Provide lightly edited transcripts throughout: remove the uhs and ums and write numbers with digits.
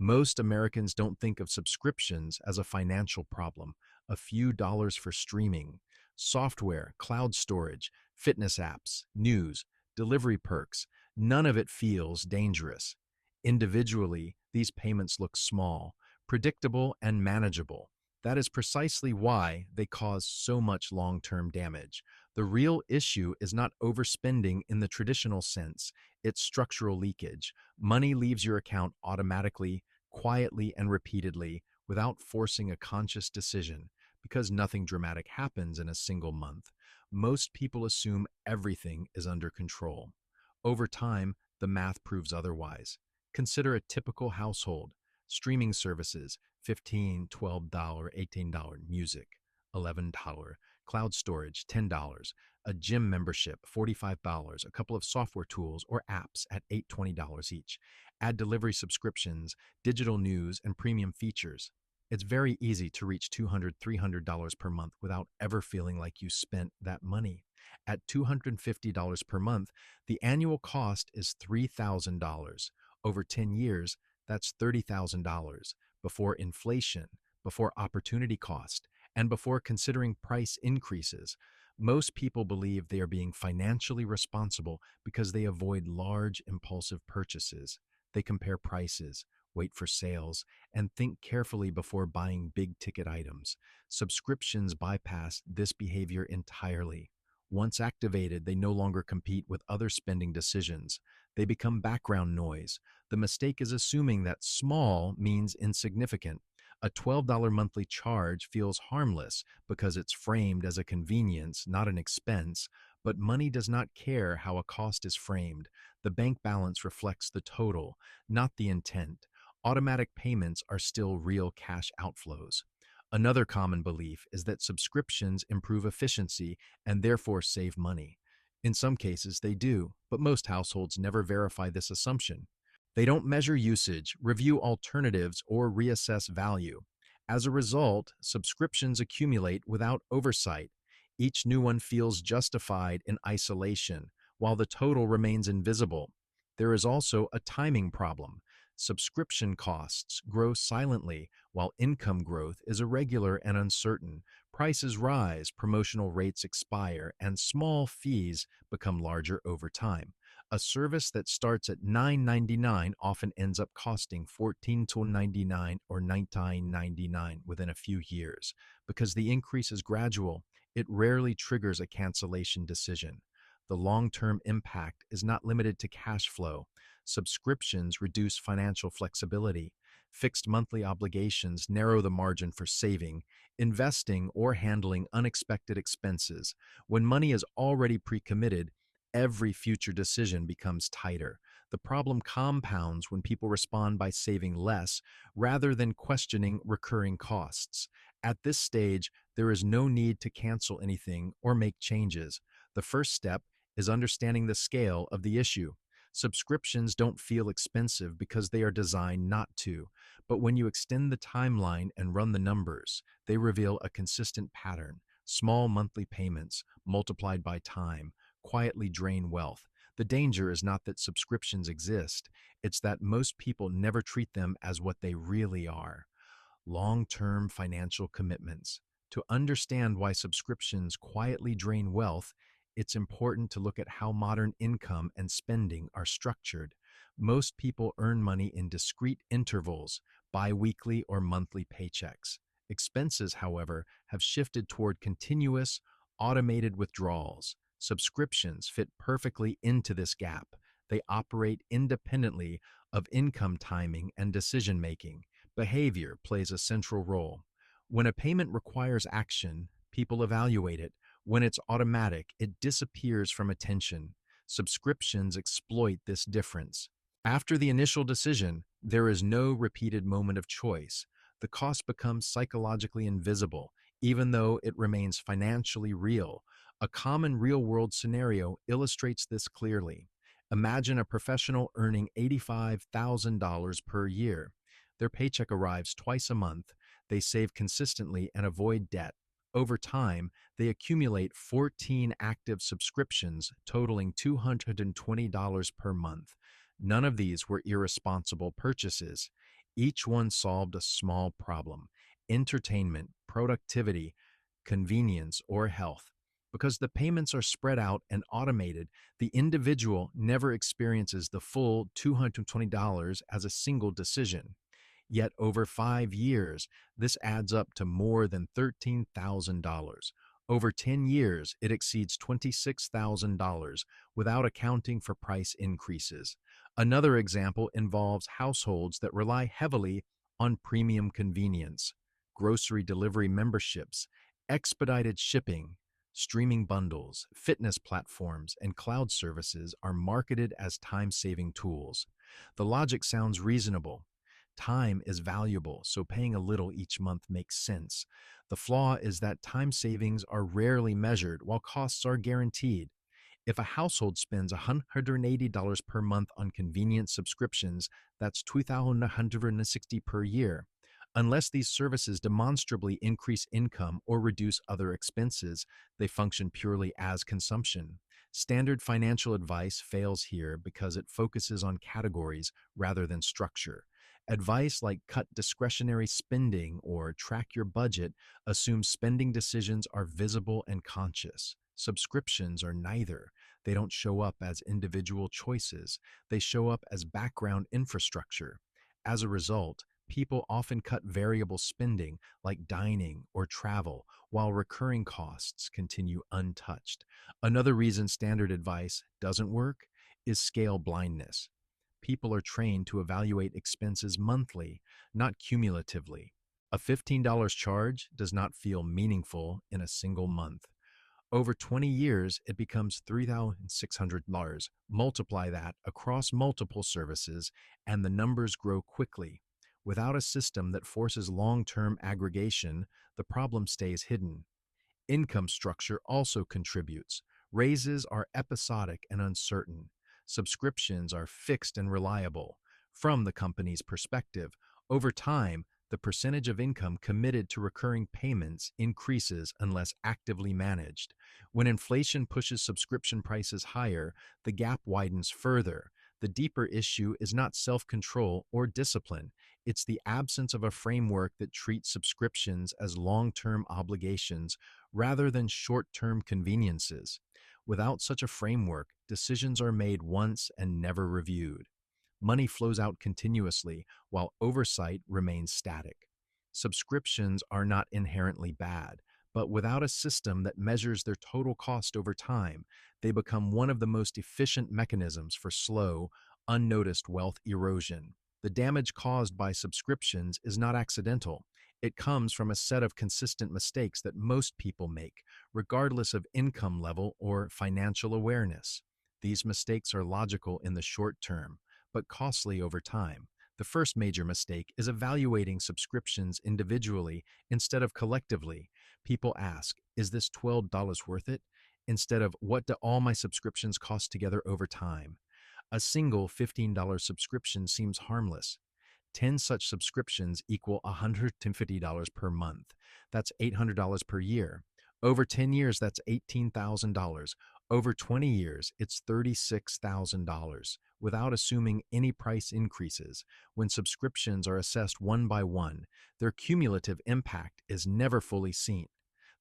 Most Americans don't think of subscriptions as a financial problem. A few dollars for streaming, software, cloud storage, fitness apps, news, delivery perks, none of it feels dangerous. Individually, these payments look small, predictable, and manageable. That is precisely why they cause so much long-term damage. The real issue is not overspending in the traditional sense, it's structural leakage. Money leaves your account automatically, quietly, and repeatedly without forcing a conscious decision because nothing dramatic happens in a single month. Most people assume everything is under control. Over time, the math proves otherwise. Consider a typical household. Streaming services, $15, $12, $18, music, $11, cloud storage, $10, a gym membership, $45, a couple of software tools or apps at $8, $20 each. Add delivery subscriptions, digital news, and premium features. It's very easy to reach $200, $300 per month without ever feeling like you spent that money. At $250 per month, the annual cost is $3,000. Over 10 years, that's $30,000 before inflation, before opportunity cost, and before considering price increases. Most people believe they are being financially responsible because they avoid large, impulsive purchases. They compare prices, wait for sales, and think carefully before buying big-ticket items. Subscriptions bypass this behavior entirely. Once activated, they no longer compete with other spending decisions. They become background noise. The mistake is assuming that small means insignificant. A $12 monthly charge feels harmless because it's framed as a convenience, not an expense, but money does not care how a cost is framed. The bank balance reflects the total, not the intent. Automatic payments are still real cash outflows. Another common belief is that subscriptions improve efficiency and therefore save money. In some cases, they do, but most households never verify this assumption. They don't measure usage, review alternatives, or reassess value. As a result, subscriptions accumulate without oversight. Each new one feels justified in isolation, while the total remains invisible. There is also a timing problem. Subscription costs grow silently, while income growth is irregular and uncertain. Prices rise, promotional rates expire, and small fees become larger over time. A service that starts at $9.99 often ends up costing $14.99 or $19.99 within a few years. Because the increase is gradual, it rarely triggers a cancellation decision. The long-term impact is not limited to cash flow. Subscriptions reduce financial flexibility. Fixed monthly obligations narrow the margin for saving, investing, or handling unexpected expenses. When money is already pre-committed, every future decision becomes tighter. The problem compounds when people respond by saving less rather than questioning recurring costs. At this stage, there is no need to cancel anything or make changes. The first step is understanding the scale of the issue. Subscriptions don't feel expensive because they are designed not to, but when you extend the timeline and run the numbers, they reveal a consistent pattern. Small monthly payments, multiplied by time, quietly drain wealth. The danger is not that subscriptions exist, it's that most people never treat them as what they really are: long-term financial commitments. To understand why subscriptions quietly drain wealth, it's important to look at how modern income and spending are structured. Most people earn money in discrete intervals, bi-weekly or monthly paychecks. Expenses, however, have shifted toward continuous, automated withdrawals. Subscriptions fit perfectly into this gap. They operate independently of income timing and decision-making. Behavior plays a central role. When a payment requires action, people evaluate it. When it's automatic, it disappears from attention. Subscriptions exploit this difference. After the initial decision, there is no repeated moment of choice. The cost becomes psychologically invisible, even though it remains financially real. A common real-world scenario illustrates this clearly. Imagine a professional earning $85,000 per year. Their paycheck arrives twice a month. They save consistently and avoid debt. Over time, they accumulate 14 active subscriptions totaling $220 per month. None of these were irresponsible purchases. Each one solved a small problem: entertainment, productivity, convenience, or health. Because the payments are spread out and automated, the individual never experiences the full $220 as a single decision. Yet over 5 years, this adds up to more than $13,000. Over 10 years, it exceeds $26,000 without accounting for price increases. Another example involves households that rely heavily on premium convenience, grocery delivery memberships, expedited shipping, streaming bundles, fitness platforms, and cloud services are marketed as time-saving tools. The logic sounds reasonable. Time is valuable, so paying a little each month makes sense. The flaw is that time savings are rarely measured while costs are guaranteed. If a household spends $180 per month on convenience subscriptions, that's $2,160 per year. Unless these services demonstrably increase income or reduce other expenses, they function purely as consumption. Standard financial advice fails here because it focuses on categories rather than structure. Advice like cut discretionary spending or track your budget assumes spending decisions are visible and conscious. Subscriptions are neither. They don't show up as individual choices, they show up as background infrastructure. As a result, people often cut variable spending like dining or travel, while recurring costs continue untouched. Another reason standard advice doesn't work is scale blindness. People are trained to evaluate expenses monthly, not cumulatively. A $15 charge does not feel meaningful in a single month. Over 20 years, it becomes $3,600. Multiply that across multiple services, and the numbers grow quickly. Without a system that forces long-term aggregation, the problem stays hidden. Income structure also contributes. Raises are episodic and uncertain. Subscriptions are fixed and reliable. From the company's perspective, over time, the percentage of income committed to recurring payments increases unless actively managed. When inflation pushes subscription prices higher, the gap widens further. The deeper issue is not self-control or discipline. It's the absence of a framework that treats subscriptions as long-term obligations rather than short-term conveniences. Without such a framework, decisions are made once and never reviewed. Money flows out continuously while oversight remains static. Subscriptions are not inherently bad, but without a system that measures their total cost over time, they become one of the most efficient mechanisms for slow, unnoticed wealth erosion. The damage caused by subscriptions is not accidental. It comes from a set of consistent mistakes that most people make, regardless of income level or financial awareness. These mistakes are logical in the short term, but costly over time. The first major mistake is evaluating subscriptions individually instead of collectively. People ask, is this $12 worth it? Instead of, what do all my subscriptions cost together over time? A single $15 subscription seems harmless. 10 such subscriptions equal $150 per month. That's $800 per year. Over 10 years, that's $18,000. Over 20 years, it's $36,000 without assuming any price increases. When subscriptions are assessed one by one, their cumulative impact is never fully seen.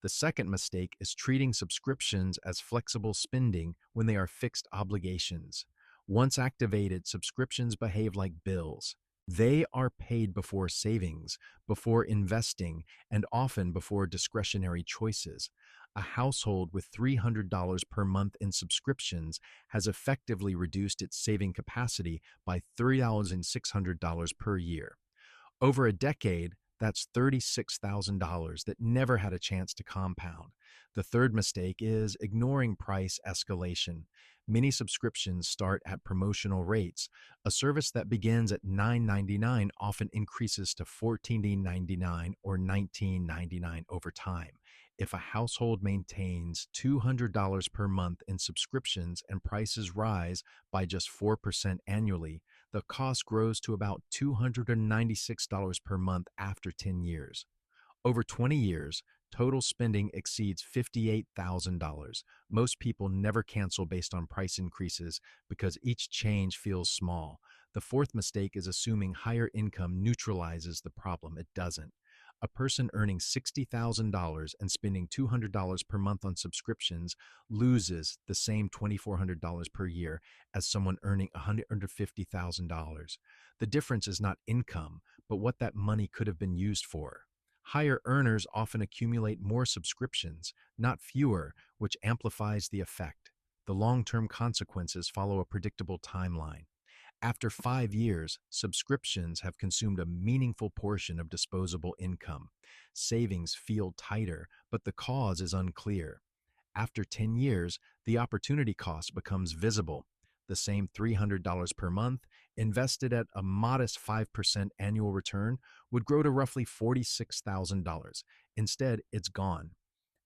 The second mistake is treating subscriptions as flexible spending when they are fixed obligations. Once activated, subscriptions behave like bills. They are paid before savings, before investing, and often before discretionary choices. A household with $300 per month in subscriptions has effectively reduced its saving capacity by $3,600 per year. Over a decade, that's $36,000 that never had a chance to compound. The third mistake is ignoring price escalation. Many subscriptions start at promotional rates. A service that begins at $9.99 often increases to $14.99 or $19.99 over time. If a household maintains $200 per month in subscriptions and prices rise by just 4% annually, the cost grows to about $296 per month after 10 years. Over 20 years, total spending exceeds $58,000. Most people never cancel based on price increases because each change feels small. The fourth mistake is assuming higher income neutralizes the problem. It doesn't. A person earning $60,000 and spending $200 per month on subscriptions loses the same $2,400 per year as someone earning $150,000. The difference is not income, but what that money could have been used for. Higher earners often accumulate more subscriptions, not fewer, which amplifies the effect. The long-term consequences follow a predictable timeline. After 5 years, subscriptions have consumed a meaningful portion of disposable income. Savings feel tighter, but the cause is unclear. After 10 years, the opportunity cost becomes visible. The same $300 per month, invested at a modest 5% annual return, would grow to roughly $46,000. Instead, it's gone.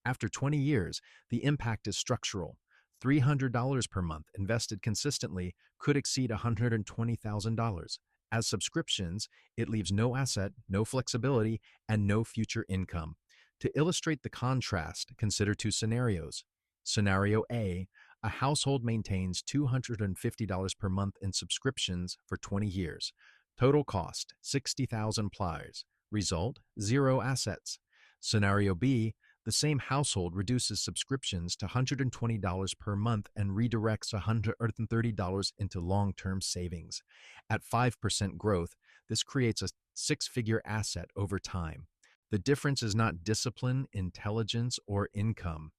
After 20 years, the impact is structural. $300 per month invested consistently could exceed $120,000. As subscriptions, it leaves no asset, no flexibility, and no future income. To illustrate the contrast, consider two scenarios. Scenario A, a household maintains $250 per month in subscriptions for 20 years. Total cost, $60,000. Result, zero assets. Scenario B, the same household reduces subscriptions to $120 per month and redirects $130 into long-term savings. At 5% growth, this creates a six-figure asset over time. The difference is not discipline, intelligence, or income.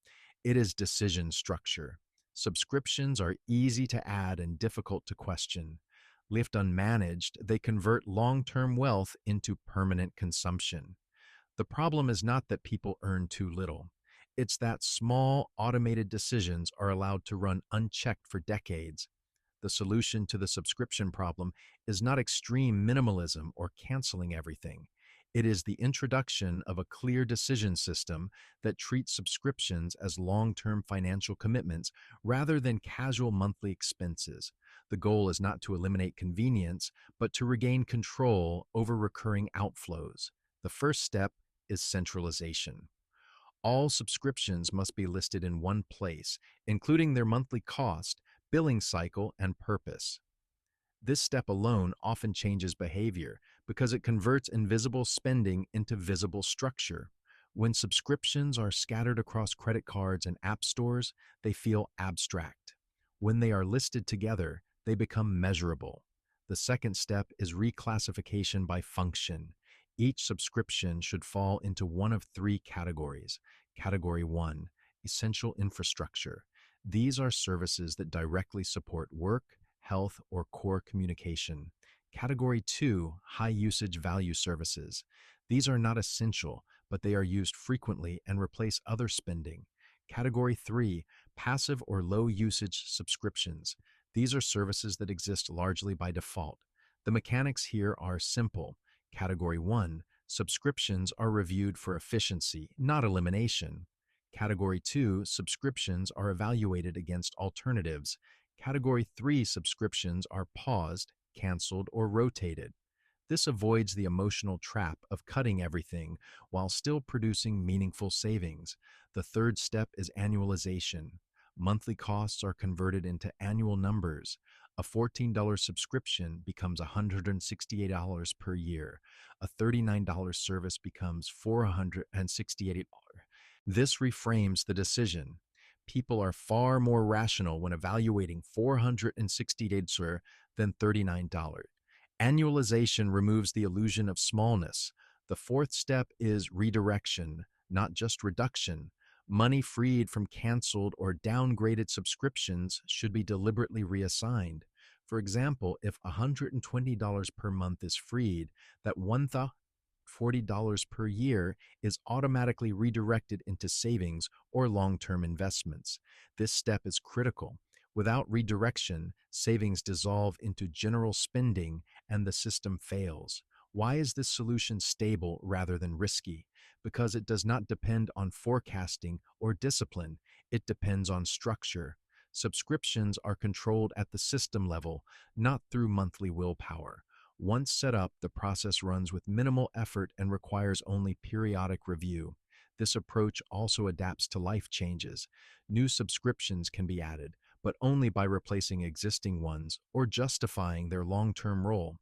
It is decision structure. Subscriptions are easy to add and difficult to question. Left unmanaged, they convert long-term wealth into permanent consumption. The problem is not that people earn too little. It's that small, automated decisions are allowed to run unchecked for decades. The solution to the subscription problem is not extreme minimalism or canceling everything. It is the introduction of a clear decision system that treats subscriptions as long-term financial commitments rather than casual monthly expenses. The goal is not to eliminate convenience, but to regain control over recurring outflows. The first step is centralization. All subscriptions must be listed in one place, including their monthly cost, billing cycle, and purpose. This step alone often changes behavior because it converts invisible spending into visible structure. When subscriptions are scattered across credit cards and app stores, they feel abstract. When they are listed together, they become measurable. The second step is reclassification by function. Each subscription should fall into one of three categories. Category 1, essential infrastructure. These are services that directly support work, health, or core communication. Category 2, high usage value services. These are not essential, but they are used frequently and replace other spending. Category 3, passive or low usage subscriptions. These are services that exist largely by default. The mechanics here are simple. Category 1, subscriptions are reviewed for efficiency, not elimination. Category 2, subscriptions are evaluated against alternatives. Category 3 subscriptions are paused, canceled, or rotated. This avoids the emotional trap of cutting everything while still producing meaningful savings. The third step is annualization. Monthly costs are converted into annual numbers. A $14 subscription becomes $168 per year. A $39 service becomes $468. This reframes the decision. People are far more rational when evaluating $468 than $39. Annualization removes the illusion of smallness. The fourth step is redirection, not just reduction. Money freed from canceled or downgraded subscriptions should be deliberately reassigned. For example, if $120 per month is freed, that $140 per year is automatically redirected into savings or long-term investments. This step is critical. Without redirection, savings dissolve into general spending and the system fails. Why is this solution stable rather than risky? Because it does not depend on forecasting or discipline. It depends on structure. Subscriptions are controlled at the system level, not through monthly willpower. Once set up, the process runs with minimal effort and requires only periodic review. This approach also adapts to life changes. New subscriptions can be added, but only by replacing existing ones or justifying their long-term role.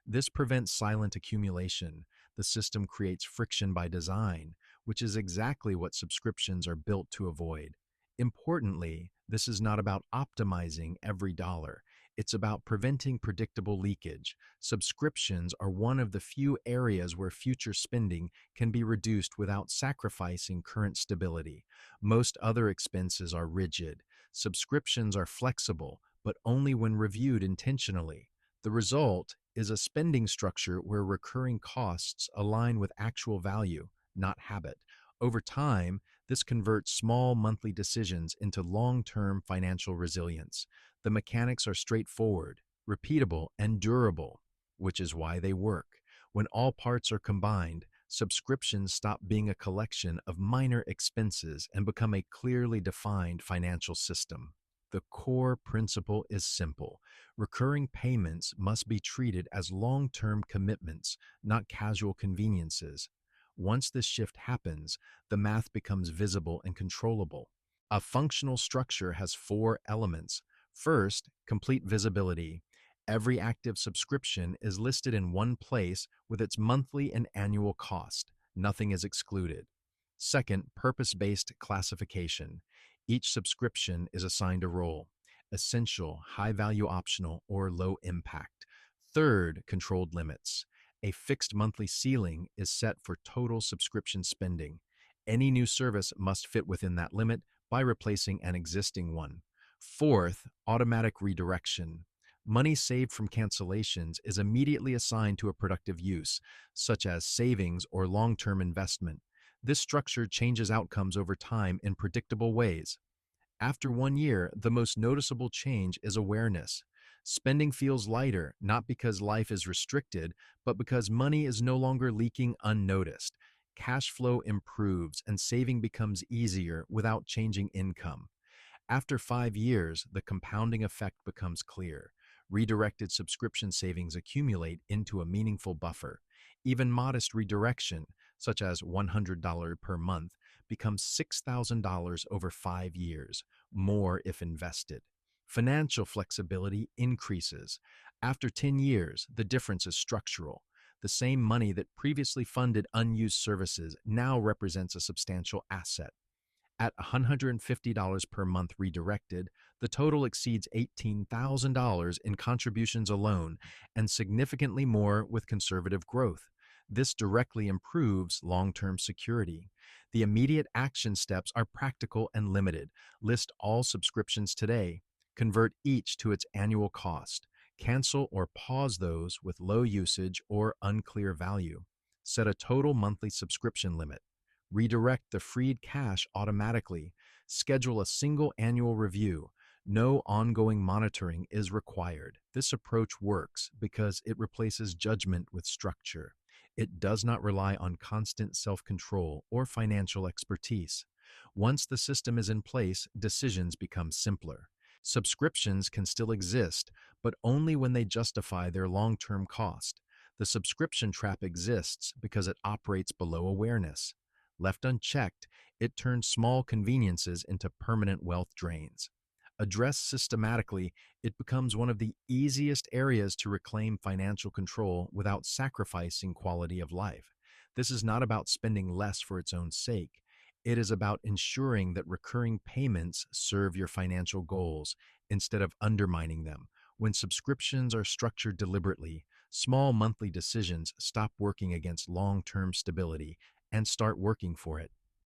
This prevents silent accumulation. The system creates friction by design, which is exactly what subscriptions are built to avoid. Importantly, this is not about optimizing every dollar. It's about preventing predictable leakage. Subscriptions are one of the few areas where future spending can be reduced without sacrificing current stability. Most other expenses are rigid. Subscriptions are flexible, but only when reviewed intentionally. The result is a spending structure where recurring costs align with actual value, not habit. Over time, this converts small monthly decisions into long-term financial resilience. The mechanics are straightforward, repeatable, and durable, which is why they work. When all parts are combined, subscriptions stop being a collection of minor expenses and become a clearly defined financial system. The core principle is simple. Recurring payments must be treated as long-term commitments, not casual conveniences. Once this shift happens, the math becomes visible and controllable. A functional structure has four elements. First, complete visibility. Every active subscription is listed in one place with its monthly and annual cost. Nothing is excluded. Second, purpose-based classification. Each subscription is assigned a role: essential, high-value optional, or low impact. Third, controlled limits. A fixed monthly ceiling is set for total subscription spending. Any new service must fit within that limit by replacing an existing one. Fourth, automatic redirection. Money saved from cancellations is immediately assigned to a productive use, such as savings or long-term investment. This structure changes outcomes over time in predictable ways. After 1 year, the most noticeable change is awareness. Spending feels lighter, not because life is restricted, but because money is no longer leaking unnoticed. Cash flow improves and saving becomes easier without changing income. After 5 years, the compounding effect becomes clear. Redirected subscription savings accumulate into a meaningful buffer. Even modest redirection, such as $100 per month, becomes $6,000 over 5 years, more if invested. Financial flexibility increases. After 10 years, the difference is structural. The same money that previously funded unused services now represents a substantial asset. At $150 per month redirected, the total exceeds $18,000 in contributions alone and significantly more with conservative growth. This directly improves long-term security. The immediate action steps are practical and limited. List all subscriptions today. Convert each to its annual cost. Cancel or pause those with low usage or unclear value. Set a total monthly subscription limit. Redirect the freed cash automatically. Schedule a single annual review. No ongoing monitoring is required. This approach works because it replaces judgment with structure. It does not rely on constant self-control or financial expertise. Once the system is in place, decisions become simpler. Subscriptions can still exist, but only when they justify their long-term cost. The subscription trap exists because it operates below awareness. Left unchecked, it turns small conveniences into permanent wealth drains. Addressed systematically, it becomes one of the easiest areas to reclaim financial control without sacrificing quality of life. This is not about spending less for its own sake. It is about ensuring that recurring payments serve your financial goals instead of undermining them. When subscriptions are structured deliberately, small monthly decisions stop working against long-term stability and start working for it.